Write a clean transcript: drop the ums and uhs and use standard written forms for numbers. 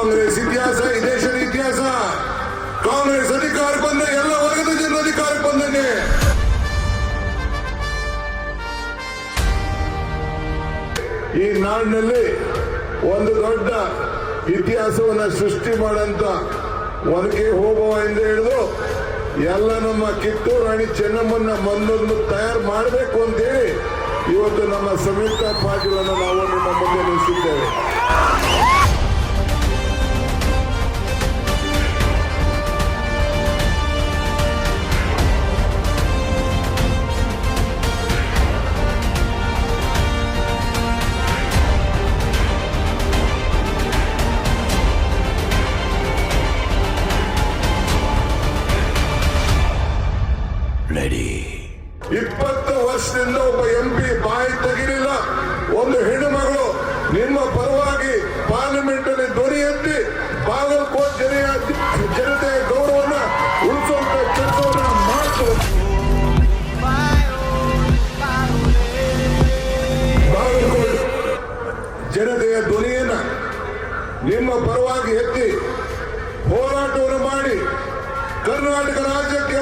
ಕಾಂಗ್ರೆಸ್ ಇತಿಹಾಸ ಈ ದೇಶದ ಇತಿಹಾಸ. ಕಾಂಗ್ರೆಸ್ ಅಧಿಕಾರಕ್ಕೆ ಬಂದ ಎಲ್ಲ ವರ್ಗದ ಜನರ ಅಧಿಕಾರಕ್ಕೆ ಬಂದಂಗೆ. ಈ ನಾಡಿನಲ್ಲಿ ಒಂದು ದೊಡ್ಡ ಇತಿಹಾಸವನ್ನ ಸೃಷ್ಟಿ ಮಾಡಂತ ಒನಕೆ ಓಬವ್ವನಿಂದ ಹಿಡಿದು ಎಲ್ಲ ನಮ್ಮ ಕಿತ್ತೂರು ರಾಣಿ ಚೆನ್ನಮ್ಮನ ಮನ್ನನ್ನು ತಯಾರು ಮಾಡಬೇಕು ಅಂತೇಳಿ ಇವತ್ತು ನಮ್ಮ ಸಂಯುಕ್ತ ಪಾಟೀಲನ್ನು ನಾವು ನಿಮ್ಮ ಮುಂದೆ ನಿಲ್ಲಿಸಿದ್ದೇವೆ. ರೆಡಿ. 20 ವರ್ಷದಿಂದ ಒಬ್ಬ MP ಬಾಯಿ ತೆಗಿಲಿಲ್ಲ. ಒಂದು ಹೆಣ್ಣು ಮಗಳು ನಿಮ್ಮ ಪರವಾಗಿ ಪಾರ್ಲಿಮೆಂಟ್ ಅಲ್ಲಿ ಧ್ವನಿ ಎತ್ತಿ ಬಾಗಲಕೋಟೆ ಜನತೆಯ ಗೌರವನ ಉಳಿಸುವಂತ ಕೆಲಸವನ್ನ ಮಾಡ್ತು. ಬಾಗಲಕೋಟೆ ಜನತೆಯ ಧ್ವನಿಯನ್ನ ನಿಮ್ಮ ಪರವಾಗಿ ಎತ್ತಿ ಹೋರಾಟವನ್ನು ಮಾಡಿ ಕರ್ನಾಟಕ ರಾಜ್ಯಕ್ಕೆ